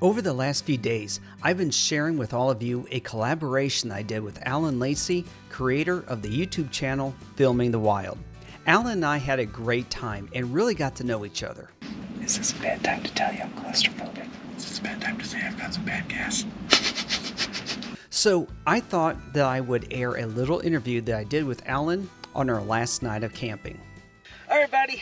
Over the last few days, I've been sharing with all of you a collaboration I did with Allan Lacy, creator of the YouTube channel Filming the Wild. Allan and I had a great time and really got to know each other. Is this a bad time to tell you I'm claustrophobic? Is this a bad time to say I've got some bad gas? So I thought that I would air a little interview that I did with Allan on our last night of camping. All right, buddy.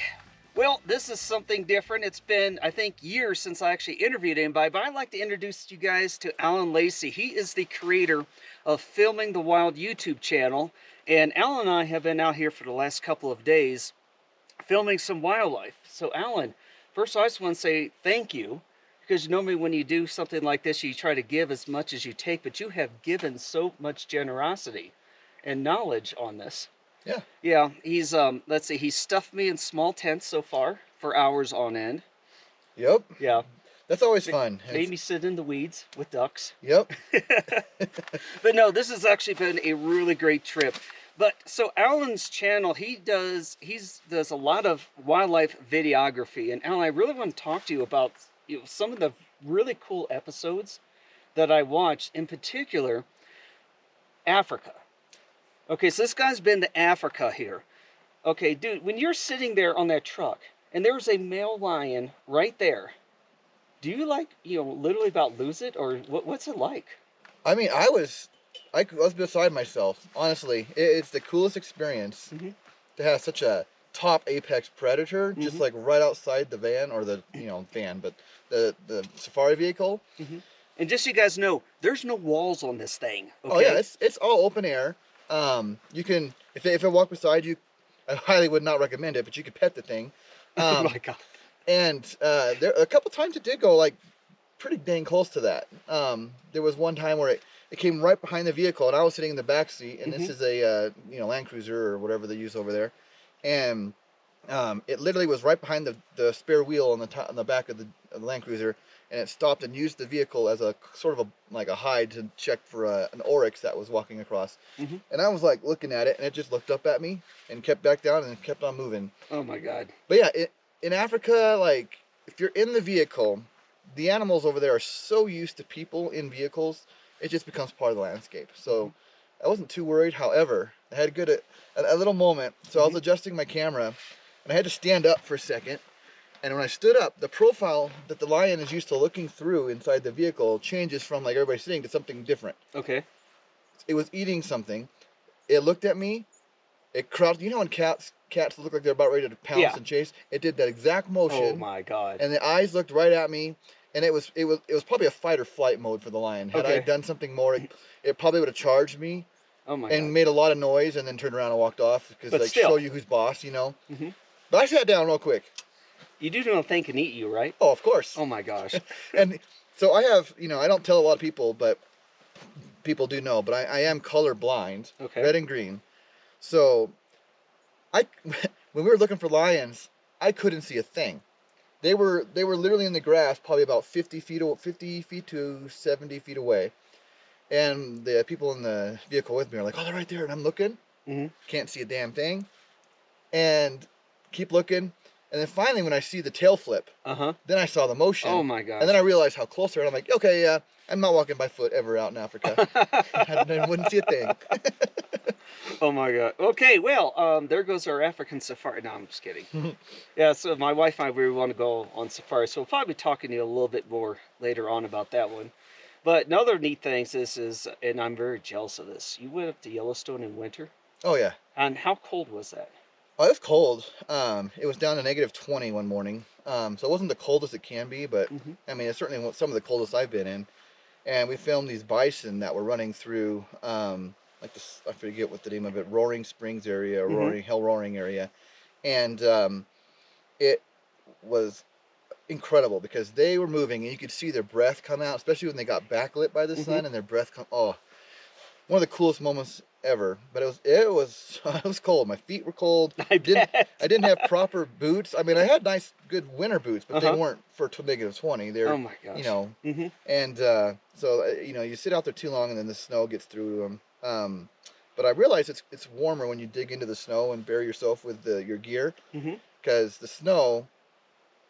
Well, this is something different. It's been, I think, years since I actually interviewed anybody, but I'd like to introduce you guys to Allan Lacy. He is the creator of Filming the Wild YouTube channel, and Allan and I have been out here for the last couple of days filming some wildlife. So, Allan, first I just want to say thank you, because normally when you do something like this, you try to give as much as you take, but you have given so much generosity and knowledge on this. Yeah. Yeah, he's, let's see, he's stuffed me in small tents so far for hours on end. Yep. Yeah. That's always fun. Made me sit in the weeds with ducks. Yep. But no, this has actually been a really great trip. But so Allan's channel, he does a lot of wildlife videography. And Allan, I really want to talk to you about some of the really cool episodes that I watched, in particular, Africa. Okay, so this guy's been to Africa here. Okay, dude, when you're sitting there on that truck and there's a male lion right there, do you literally about lose it, or what's it like? I mean, I was beside myself. Honestly, it's the coolest experience to have such a top apex predator just like right outside the van, or the van, but the safari vehicle. And just so you guys know, there's no walls on this thing. Okay? Oh yeah, it's all open air. You can, if it walked beside you, I highly would not recommend it, but you could pet the thing. Oh my God. And there a couple times it did go like pretty dang close to that. There was one time where it came right behind the vehicle, and I was sitting in the back seat, and this is a Land Cruiser or whatever they use over there, and it literally was right behind the spare wheel on the back of the Land Cruiser, and it stopped and used the vehicle as a sort of like a hide to check for an oryx that was walking across. And I was like looking at it, and it just looked up at me and kept back down and kept on moving. Oh my God. But yeah, in Africa, like if you're in the vehicle, the animals over there are so used to people in vehicles, it just becomes part of the landscape. So I wasn't too worried. However, I had a little moment. So I was adjusting my camera, and I had to stand up for a second. And when I stood up, the profile that the lion is used to looking through inside the vehicle changes from like everybody sitting to something different. Okay. It was eating something. It looked at me. It crouched. You know when cats look like they're about ready to pounce and chase? It did that exact motion. Oh my God. And the eyes looked right at me. And it was probably a fight or flight mode for the lion. Had I done something more, it probably would have charged me. Oh my and God. made a lot of noise, and then turned around and walked off, because like show you who's boss, But I sat down real quick. You do know they can eat you, right? Oh, of course. Oh my gosh. And so I have, I don't tell a lot of people, but people do know, but I am color blind, red and green. So when we were looking for lions, I couldn't see a thing. They were literally in the grass, probably about 50 feet to 70 feet away. And the people in the vehicle with me are like, oh, they're right there. And I'm looking, can't see a damn thing, and keep looking. And then finally, when I see the tail flip, then I saw the motion. Oh my gosh. And then I realized how close they are. And I'm like, okay, I'm not walking by foot ever out in Africa. I wouldn't see a thing. Oh my God. Okay, well, there goes our African safari. No, I'm just kidding. Yeah, so my wife and I really want to go on safari, so we'll probably be talking to you a little bit more later on about that one. But another neat thing is, and I'm very jealous of this, you went up to Yellowstone in winter? Oh yeah. And how cold was that? Oh, it was cold. It was down to -20 one morning. So it wasn't the coldest it can be, but I mean, it's certainly some of the coldest I've been in. And we filmed these bison that were running through, like this, I forget what the name of it, Roaring Springs area, Hell Roaring area. And it was incredible because they were moving and you could see their breath come out, especially when they got backlit by the sun and their breath come. Oh, one of the coolest moments ever. But it was cold. My feet were cold. I didn't have proper boots. I mean, I had nice good winter boots, but they weren't for -20. They're, oh my gosh. And so you sit out there too long and then the snow gets through them. But I realize it's warmer when you dig into the snow and bury yourself with your gear, because the snow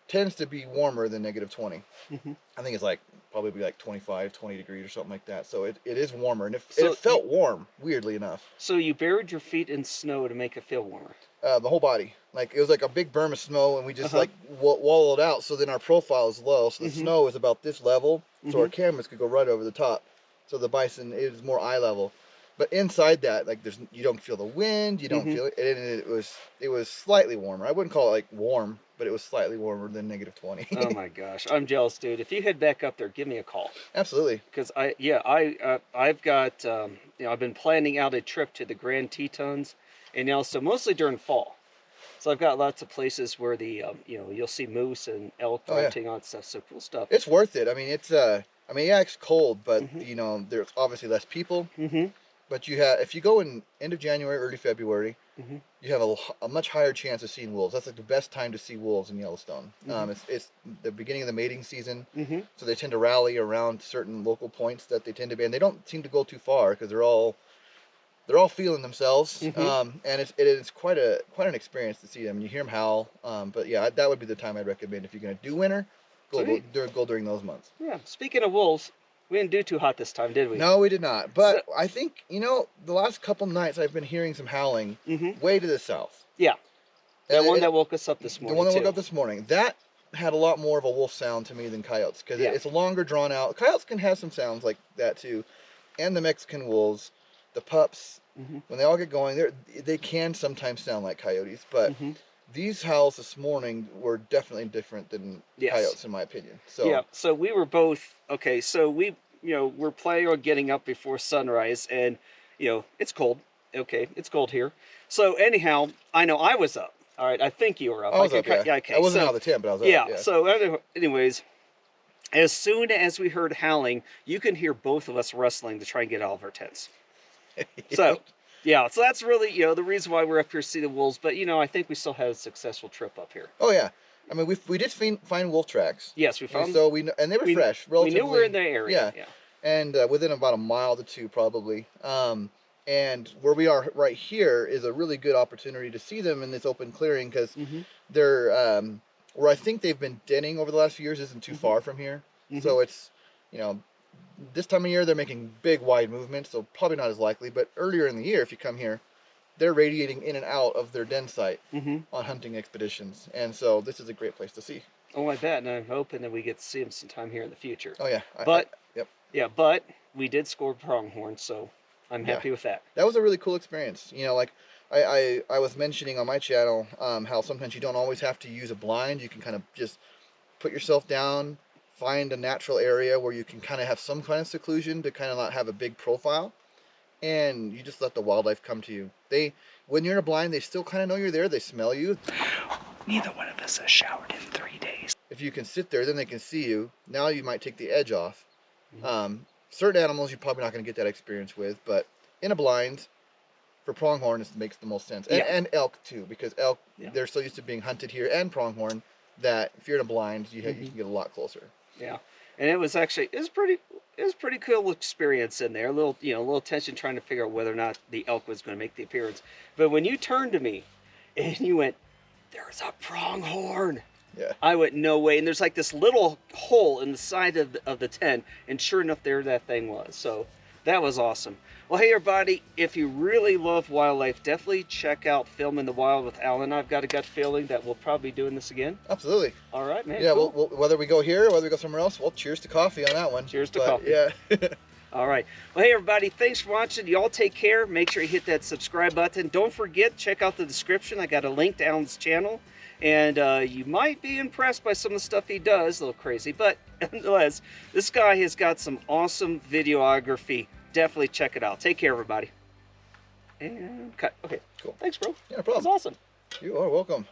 tends to be warmer than -20. Mm-hmm. I think it's like probably be like 25, 20 degrees or something like that. So it is warmer, and So it felt warm, weirdly enough. So you buried your feet in snow to make it feel warmer. The whole body, like it was like a big berm of snow, and we just Uh-huh. like wallowed out. So then our profile is low, so the Mm-hmm. snow is about this level, so our Mm-hmm. cameras could go right over the top. So the bison is more eye level, but inside that, like you don't feel the wind, you don't Mm-hmm. feel it, and it was slightly warmer. I wouldn't call it like warm, but it was slightly warmer than -20. Oh my gosh, I'm jealous, dude. If you head back up there, give me a call. Absolutely. Because I've got I've been planning out a trip to the Grand Tetons, and so mostly during fall. So I've got lots of places where the you'll see moose and elk Oh, yeah. hunting on stuff. So cool stuff. It's worth it. I mean, yeah, it's cold, but Mm-hmm. there's obviously less people. Mm-hmm. But if you go in end of January, early February, Mm-hmm. you have a much higher chance of seeing wolves. That's like the best time to see wolves in Yellowstone. Mhm. It's the beginning of the mating season, Mm-hmm. so they tend to rally around certain local points that they tend to be, and they don't seem to go too far because they're all feeling themselves. Mhm. And it is quite an experience to see them. You hear them howl. But yeah, that would be the time I'd recommend if you're gonna do winter. Sweet. Go during those months. Yeah. Speaking of wolves, we didn't do too hot this time, did we? No, we did not. But I think the last couple nights I've been hearing some howling Mm-hmm. way to the south. Yeah. That And one that woke us up this morning. The one that woke too. up this morning. That had a lot more of a wolf sound to me than coyotes because Yeah. it's a longer drawn out. Coyotes can have some sounds like that too, and the Mexican wolves, the pups, Mm-hmm. when they all get going, they can sometimes sound like coyotes. But Mm-hmm. these howls this morning were definitely different than Yes. coyotes in my opinion. So Yeah. So we were both okay. So we're planning on getting up before sunrise, and it's cold. Okay, it's cold here. So anyhow, I know I was up. All right, I think you were up. I was up. Yeah, Yeah. okay. I wasn't so, out of the tent, but I was yeah. up. Yeah. So anyways, as soon as we heard howling, you can hear both of us wrestling to try and get out of our tents. So, yeah, so that's really, the reason why we're up here to see the wolves. But, I think we still had a successful trip up here. Oh yeah. I mean, we did find wolf tracks. Yes, we found So and they were fresh. We Relatively. knew we were in the area. Yeah. And within about a mile to two probably. And where we are right here is a really good opportunity to see them in this open clearing because Mm-hmm. they're where I think they've been denning over the last few years isn't too far from here. Mhm. So it's this time of year they're making big wide movements, so probably not as likely. But earlier in the year, if you come here, they're radiating in and out of their den site Mm-hmm. on hunting expeditions, and so this is a great place to see. Oh, I bet, and I'm hoping that we get to see them sometime here in the future. Oh yeah. But yep. Yeah, but we did score pronghorn, so I'm happy with that. That was a really cool experience. Like I was mentioning on my channel how sometimes you don't always have to use a blind. You can kind of just put yourself down, find a natural area where you can kind of have some kind of seclusion to kind of not have a big profile, and you just let the wildlife come to you. When you're in a blind, they still kind of know you're there. They smell you. Neither one of us has showered in 3 days. If you can sit there, then they can see you. Now you might take the edge off. Certain animals you're probably not going to get that experience with, but in a blind, for pronghorn, it makes the most sense. And elk too, because elk, they're so used to being hunted here, and pronghorn, that if you're in a blind, you can get a lot closer. Yeah, and it was pretty cool experience in there. A little tension trying to figure out whether or not the elk was going to make the appearance. But when you turned to me, and you went, "There's a pronghorn." Yeah. I went, "No way!" And there's like this little hole in the side of the tent, and sure enough, there that thing was. So that was awesome. Well, hey everybody, if you really love wildlife, definitely check out Film in the Wild with Alan. I've got a gut feeling that we'll probably be doing this again. Absolutely. All right, man. Yeah, cool. well, whether we go here or whether we go somewhere else, well, cheers to coffee on that one. Cheers to coffee. Yeah. All right. Well, hey, everybody, thanks for watching. Y'all take care. Make sure you hit that subscribe button. Don't forget, check out the description. I got a link to Alan's channel. And you might be impressed by some of the stuff he does. A little crazy. But nonetheless, this guy has got some awesome videography. Definitely check it out. Take care, everybody. And cut. Okay. Cool. Thanks, bro. Yeah, no That problem. was awesome. You are welcome.